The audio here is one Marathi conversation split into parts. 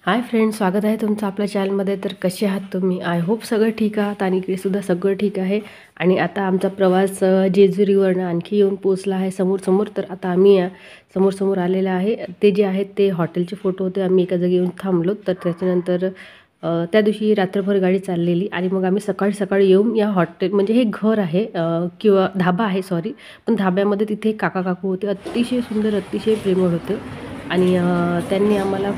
हाय फ्रेंड्स, स्वागत आहे तुमचं आपल्या चॅनलमध्ये. तर कसे आहात तुम्ही? आय होप सगळं ठीक आहात आणि इकडेसुद्धा सगळं ठीक आहे. आणि आता आमचा प्रवास जेजुरीवरनं आणखी येऊन पोचला आहे समोर. तर आता आम्ही समोर आलेला आहे. ते जे आहेत ते हॉटेलचे फोटो होते. आम्ही एका जागी येऊन थांबलो. तर त्याच्यानंतर त्या दिवशी रात्रभर गाडी चाललेली आणि मग आम्ही सकाळी येऊन या हॉटेल, म्हणजे हे घर आहे किंवा धाबा आहे सॉरी, पण धाब्यामध्ये तिथे काका काकू होते. अतिशय सुंदर, अतिशय प्रेमळ होते. आणि त्यांनी आम्हाला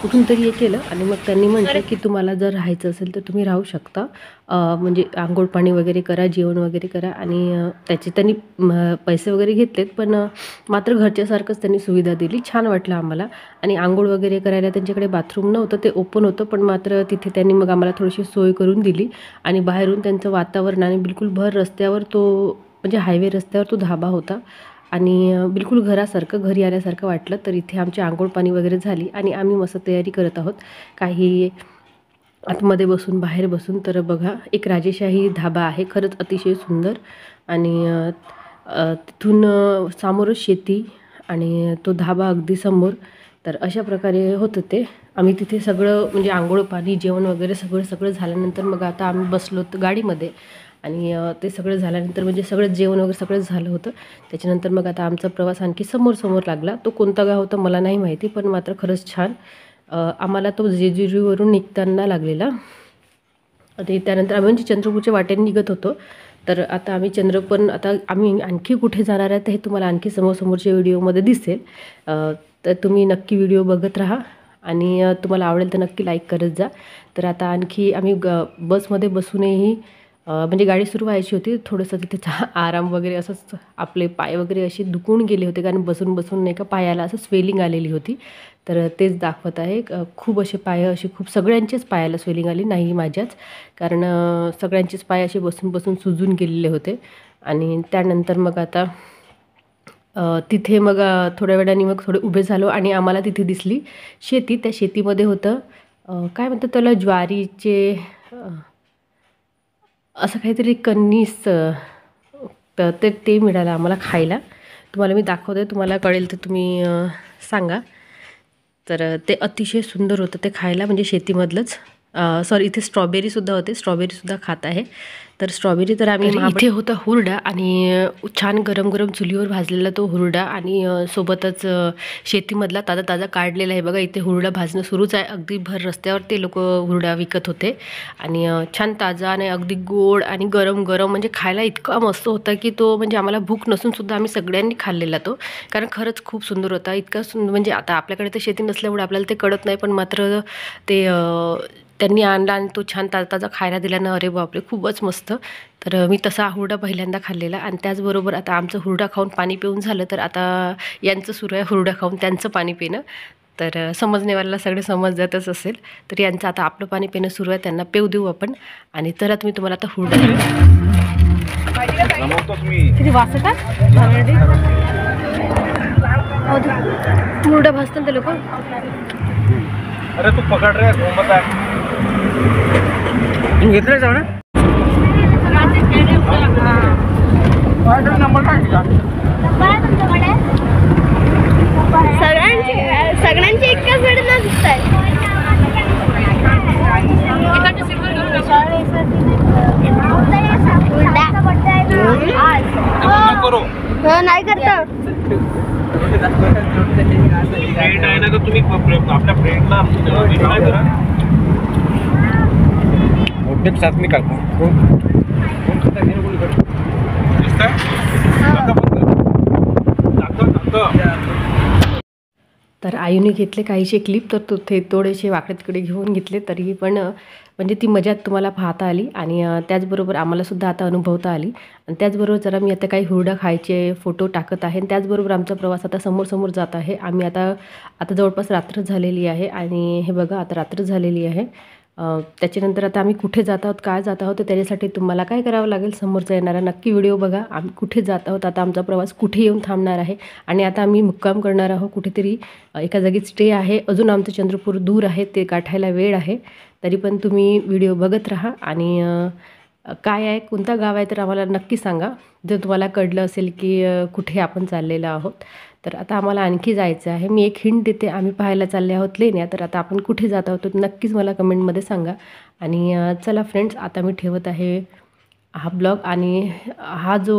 कुठून तरी हे केलं आणि मग त्यांनी म्हटलं की तुम्हाला जर राहायचं असेल तर तुम्ही राहू शकता. म्हणजे अंघोळ पाणी वगैरे करा, जेवण वगैरे करा. आणि त्याचे त्यांनी पैसे वगैरे घेतलेत, पण मात्र घरच्यासारखंच त्यांनी सुविधा दिली. छान वाटलं आम्हाला. आणि अंघोळ वगैरे करायला त्यांच्याकडे बाथरूम नव्हतं, ते ओपन होतं, पण मात्र तिथे त्यांनी मग आम्हाला थोडीशी सोय करून दिली. आणि बाहेरून त्यांचं वातावरण आणि बिलकुल भर रस्त्यावर तो, म्हणजे हायवे रस्त्यावर तो धाबा होता आणि बिलकुल घरी आल्यासारखं वाटलं. तर इथे आमची अंघोळ पाणी वगैरे झाली आणि आम्ही मस्त तयारी करत आहोत, काही आतमध्ये बसून, बाहेर बसून. तर बघा, एक राजेशाही धाबा आहे, खरंच अतिशय सुंदर. आणि तिथून समोरच शेती आणि तो धाबा अगदी समोर. तर अशा प्रकारे होतं ते. आम्ही तिथे सगळं, म्हणजे अंघोळ पाणी, जेवण वगैरे सगळं झाल्यानंतर मग आता आम्ही बसलो गाडीमध्ये. आणि ते सगळं झाल्यानंतर, म्हणजे सगळं जेवण वगैरे सगळं झालं होतं. त्याच्यानंतर मग आता आमचा प्रवास आणखी समोर लागला. तो कोणता गाव होता मला नाही माहिती, पण मात्र खरंच छान. आम्हाला तो जेजुरीवरून निघताना लागलेला. आणि त्यानंतर आम्ही म्हणजे चंद्रपूरच्या वाटेने निघत होतो. तर आता आम्ही आता आम्ही आणखी कुठे जाणार आहे, तर हे तुम्हाला आणखी समोरच्या व्हिडिओमध्ये दिसेल. तर तुम्ही नक्की व्हिडिओ बघत राहा आणि तुम्हाला आवडेल तर नक्की लाईक करत जा. तर आता आणखी आम्ही बसमध्ये बसूनही, म्हणजे गाडी सुरू व्हायची होती. थोडंसं तिथे आराम वगैरे, असंच आपले पाय वगैरे असे दुखून गेले होते, कारण बसून नाही का पायाला असं स्वेलिंग आलेली होती. तर तेच दाखवत आहे. खूप असे पाय, असे खूप सगळ्यांचेच पायाला स्वेलिंग आली, नाही माझ्याच, कारण सगळ्यांचेच पाय असे बसून सुजून गेलेले होते. आणि त्यानंतर मग आता तिथे मग थोड्या वेळाने मग थोडे उभे झालो आणि आम्हाला तिथे दिसली शेती. त्या शेतीमध्ये होतं काय म्हणतात त्याला, ज्वारीचे असं काहीतरी कणीस, तर ते मिळालं आम्हाला खायला. तुम्हाला मी दाखवते, तुम्हाला कळेल तर तुम्ही सांगा. तर ते अतिशय सुंदर होतं ते खायला, म्हणजे शेतीमधलंच. सॉरी, इथे स्ट्रॉबेरीसुद्धा होते, स्ट्रॉबेरीसुद्धा खात आहे. तर स्ट्रॉबेरी, तर आम्ही इथे होता हुरडा, आणि छान गरम चुलीवर भाजलेला तो हुरडा, आणि सोबतच शेतीमधला ताजा काढलेला आहे. बघा, इथे हुरडा भाजणं सुरूच आहे. अगदी भर रस्त्यावर ते लोक हुरडा विकत होते. आणि छान ताजा आणि अगदी गोड आणि गरम, म्हणजे खायला इतका मस्त होता की तो, म्हणजे आम्हाला भूक नसूनसुद्धा आम्ही सगळ्यांनी खाल्लेला तो, कारण खरंच खूप सुंदर होता. इतका म्हणजे आता आपल्याकडे तर शेती नसल्यामुळे आपल्याला ते कळत नाही, पण मात्र ते त्यांनी आणला आणि तो छान ताजा खायला दिल्यानं, अरे बापरे, खूपच मस्त. तर मी तसा हुरडा पहिल्यांदा खाल्लेला. आणि त्याचबरोबर आता आमचं हुरडा खाऊन पाणी पिऊन झालं, तर आता यांचं सुरू आहे हुरडा खाऊन त्यांचं पाणी पिणं. तर समजण्यावाल्याला सगळे समजतच असेल. तर यांचं आता आपलं पाणी पिणं सुरू आहे, त्यांना पेऊ देऊ आपण. आणि तर मी तुम्हाला आता हुरडा किती वाजतात हुरडा भाजतात ते लोक. अरे तू पकड रे, घुमत आहे. तू घेतलं जाऊ ना, नंबर काय का सगळ्यांची एकच वेळ ना दिसत आहे. नाही करता फ्रेंड आहे ना, तर तुम्ही आपल्या फ्रेंडला काय करा, मोठे चाचणी करता. तर आईने घेतले काहीसे क्लिप, तर ते थोडेसे वाकडे तिकडे घेऊन घेतले, तरी पण म्हणजे ती मजा तुम्हाला पाहता आली. आणि त्याचबरोबर आम्हालासुद्धा आता अनुभवता आली. आणि त्याचबरोबर जरा मी आता काही हुरडा खायचे फोटो टाकत आहे. आणि त्याचबरोबर आमचा प्रवास आता समोर जात आहे. आम्ही आता जवळपास रात्र झालेली आहे. आणि हे बघा, आता रात्र झालेली आहे. त्याच्यानंतर आता आम्ही कुठे जात आहोत, काय जात आहोत, त्याच्यासाठी तुम्हाला काय करावं लागेल, समोरचा येणारा नक्की व्हिडिओ बघा. आम्ही कुठे जात आहोत, आता आमचा प्रवास कुठे येऊन थांबणार आहे, आणि आता आम्ही मुक्काम करणार आहोत कुठेतरी, एका जागीत स्टे आहे. अजून आमचं चंद्रपूर दूर आहे, ते गाठायला वेळ आहे. तरी पण तुम्ही व्हिडिओ बघत राहा. आणि काय आहे, कोणता गाव आहे, तर आम्हाला नक्की सांगा. जर तुम्हाला कळलं असेल की कुठे आपण चाललेलो आहोत. तर आता आम्हाला आणखी जायचं आहे. मी एक हिंट देते, आम्ही पाहायला चालले आहोत लेण्या. तर आता आपण कुठे जात आहोत तर नक्कीच मला कमेंटमध्ये सांगा. आणि चला फ्रेंड्स, आता मी ठेवत आहे हा ब्लॉग. आणि हा जो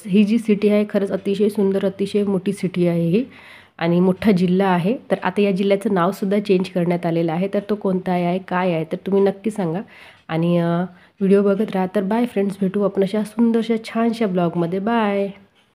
ही जी सिटी आहे खरंच अतिशय सुंदर, अतिशय मोठी सिटी आहे ही आणि मोठा जिल्हा आहे. तर आता या जिल्ह्याचं नावसुद्धा चेंज करण्यात आलेलं आहे. तर तो कोणता आहे, काय आहे, तर तुम्ही नक्की सांगा. आणि व्हिडिओ बघत राहा. तर बाय फ्रेंड्स, भेटू आपण अशा सुंदरशा छानशा ब्लॉगमध्ये. बाय.